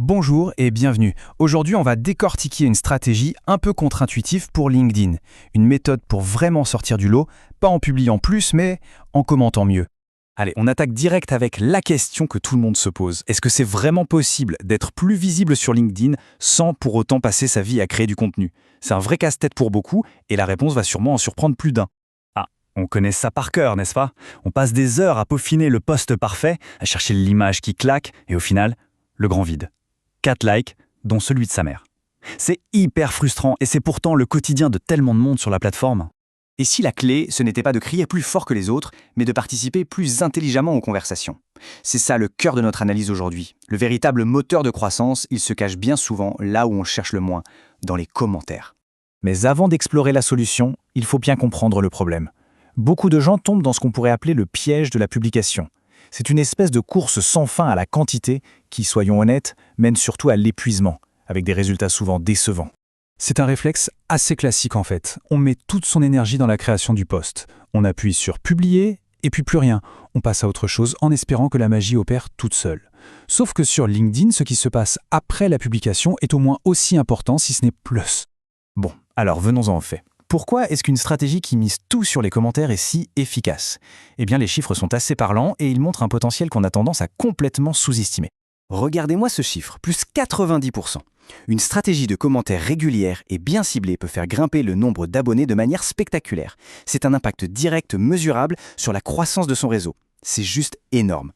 Bonjour et bienvenue. Aujourd'hui, on va décortiquer une stratégie un peu contre-intuitive pour LinkedIn. Une méthode pour vraiment sortir du lot, pas en publiant plus, mais en commentant mieux. Allez, on attaque direct avec la question que tout le monde se pose. Est-ce que c'est vraiment possible d'être plus visible sur LinkedIn sans pour autant passer sa vie à créer du contenu? C'est un vrai casse-tête pour beaucoup et la réponse va sûrement en surprendre plus d'un. Ah, on connaît ça par cœur, n'est-ce pas? On passe des heures à peaufiner le post parfait, à chercher l'image qui claque et au final, le grand vide. 4 likes, dont celui de sa mère. C'est hyper frustrant et c'est pourtant le quotidien de tellement de monde sur la plateforme. Et si la clé, ce n'était pas de crier plus fort que les autres, mais de participer plus intelligemment aux conversations? C'est ça le cœur de notre analyse aujourd'hui. Le véritable moteur de croissance, il se cache bien souvent là où on cherche le moins, dans les commentaires. Mais avant d'explorer la solution, il faut bien comprendre le problème. Beaucoup de gens tombent dans ce qu'on pourrait appeler le piège de la publication. C'est une espèce de course sans fin à la quantité qui, soyons honnêtes, mène surtout à l'épuisement, avec des résultats souvent décevants. C'est un réflexe assez classique en fait. On met toute son énergie dans la création du post. On appuie sur « publier » et puis plus rien. On passe à autre chose en espérant que la magie opère toute seule. Sauf que sur LinkedIn, ce qui se passe après la publication est au moins aussi important si ce n'est plus. Bon, alors venons-en aux faits. Pourquoi est-ce qu'une stratégie qui mise tout sur les commentaires est si efficace? Eh bien, les chiffres sont assez parlants et ils montrent un potentiel qu'on a tendance à complètement sous-estimer. Regardez-moi ce chiffre, plus 90%. Une stratégie de commentaires régulière et bien ciblée peut faire grimper le nombre d'abonnés de manière spectaculaire. C'est un impact direct mesurable sur la croissance de son réseau. C'est juste énorme.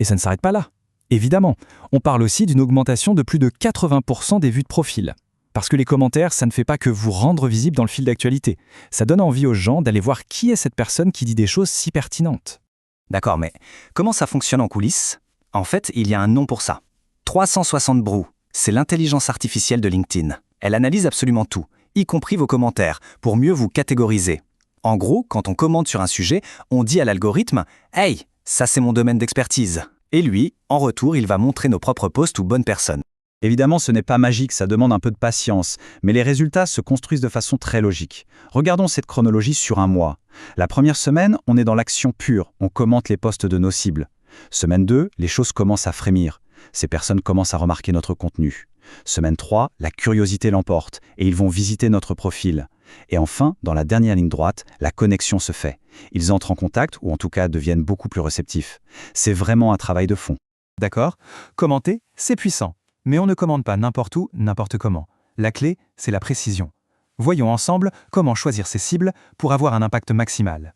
Et ça ne s'arrête pas là. Évidemment, on parle aussi d'une augmentation de plus de 80% des vues de profil. Parce que les commentaires, ça ne fait pas que vous rendre visible dans le fil d'actualité. Ça donne envie aux gens d'aller voir qui est cette personne qui dit des choses si pertinentes. D'accord, mais comment ça fonctionne en coulisses? En fait, il y a un nom pour ça. 360 Brew, c'est l'intelligence artificielle de LinkedIn. Elle analyse absolument tout, y compris vos commentaires, pour mieux vous catégoriser. En gros, quand on commente sur un sujet, on dit à l'algorithme « Hey, ça c'est mon domaine d'expertise ». Et lui, en retour, il va montrer nos propres posts ou bonnes personnes. Évidemment, ce n'est pas magique, ça demande un peu de patience, mais les résultats se construisent de façon très logique. Regardons cette chronologie sur un mois. La première semaine, on est dans l'action pure, on commente les posts de nos cibles. Semaine 2, les choses commencent à frémir. Ces personnes commencent à remarquer notre contenu. Semaine 3, la curiosité l'emporte et ils vont visiter notre profil. Et enfin, dans la dernière ligne droite, la connexion se fait. Ils entrent en contact ou en tout cas deviennent beaucoup plus réceptifs. C'est vraiment un travail de fond. D'accord? Commenter, c'est puissant. Mais on ne commande pas n'importe où, n'importe comment. La clé, c'est la précision. Voyons ensemble comment choisir ses cibles pour avoir un impact maximal.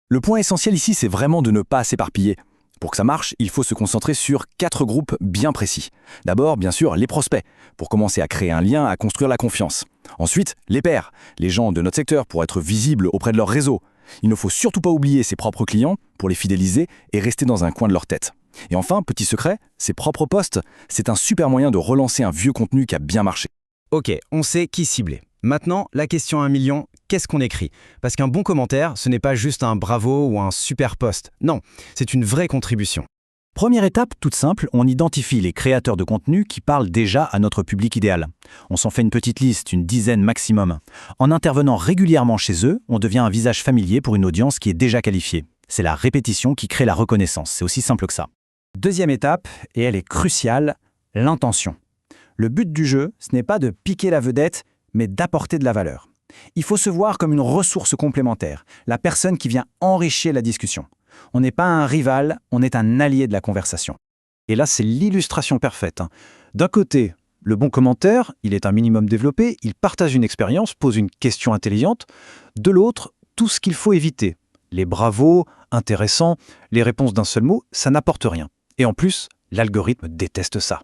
Le point essentiel ici, c'est vraiment de ne pas s'éparpiller. Pour que ça marche, il faut se concentrer sur 4 groupes bien précis. D'abord, bien sûr, les prospects, pour commencer à créer un lien, à construire la confiance. Ensuite, les pairs, les gens de notre secteur, pour être visibles auprès de leur réseau. Il ne faut surtout pas oublier ses propres clients pour les fidéliser et rester dans un coin de leur tête. Et enfin, petit secret, ses propres posts, c'est un super moyen de relancer un vieux contenu qui a bien marché. Ok, on sait qui cibler. Maintenant, la question à 1 million, qu'est-ce qu'on écrit? Parce qu'un bon commentaire, ce n'est pas juste un bravo ou un super post. Non, c'est une vraie contribution. Première étape, toute simple, on identifie les créateurs de contenu qui parlent déjà à notre public idéal. On s'en fait une petite liste, une dizaine maximum. En intervenant régulièrement chez eux, on devient un visage familier pour une audience qui est déjà qualifiée. C'est la répétition qui crée la reconnaissance, c'est aussi simple que ça. Deuxième étape, et elle est cruciale, l'intention. Le but du jeu, ce n'est pas de piquer la vedette, mais d'apporter de la valeur. Il faut se voir comme une ressource complémentaire, la personne qui vient enrichir la discussion. On n'est pas un rival, on est un allié de la conversation. Et là, c'est l'illustration parfaite. D'un côté, le bon commentaire, il est un minimum développé, il partage une expérience, pose une question intelligente. De l'autre, tout ce qu'il faut éviter. Les bravos, intéressants, les réponses d'un seul mot, ça n'apporte rien. Et en plus, l'algorithme déteste ça.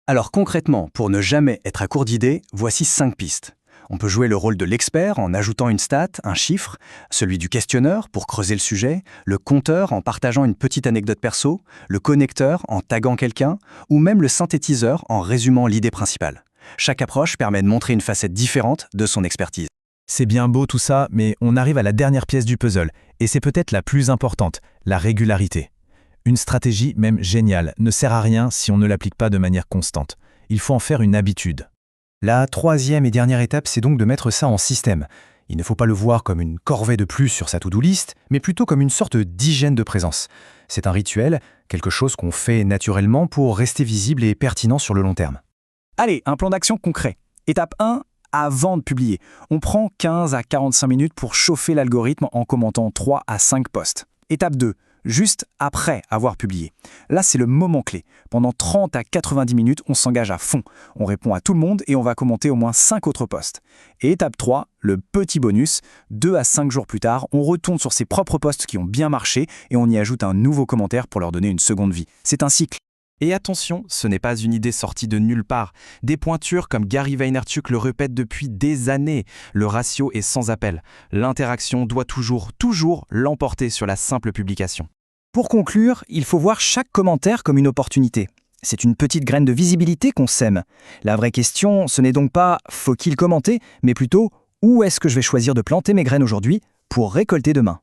Alors concrètement, pour ne jamais être à court d'idées, voici 5 pistes. On peut jouer le rôle de l'expert en ajoutant une stat, un chiffre, celui du questionneur pour creuser le sujet, le conteur en partageant une petite anecdote perso, le connecteur en taguant quelqu'un, ou même le synthétiseur en résumant l'idée principale. Chaque approche permet de montrer une facette différente de son expertise. C'est bien beau tout ça, mais on arrive à la dernière pièce du puzzle, et c'est peut-être la plus importante, la régularité. Une stratégie, même géniale, ne sert à rien si on ne l'applique pas de manière constante. Il faut en faire une habitude. La troisième et dernière étape, c'est donc de mettre ça en système. Il ne faut pas le voir comme une corvée de plus sur sa to-do list, mais plutôt comme une sorte d'hygiène de présence. C'est un rituel, quelque chose qu'on fait naturellement pour rester visible et pertinent sur le long terme. Allez, un plan d'action concret. Étape 1, avant de publier. On prend 15 à 45 minutes pour chauffer l'algorithme en commentant 3 à 5 posts. Étape 2, juste après avoir publié. Là, c'est le moment clé. Pendant 30 à 90 minutes, on s'engage à fond. On répond à tout le monde et on va commenter au moins 5 autres posts. Et étape 3, le petit bonus, 2 à 5 jours plus tard, on retourne sur ses propres posts qui ont bien marché et on y ajoute un nouveau commentaire pour leur donner une seconde vie. C'est un cycle. Et attention, ce n'est pas une idée sortie de nulle part. Des pointures comme Gary Vaynerchuk le répètent depuis des années. Le ratio est sans appel. L'interaction doit toujours l'emporter sur la simple publication. Pour conclure, il faut voir chaque commentaire comme une opportunité. C'est une petite graine de visibilité qu'on sème. La vraie question, ce n'est donc pas « faut-il commenter ?», mais plutôt « où est-ce que je vais choisir de planter mes graines aujourd'hui pour récolter demain ?»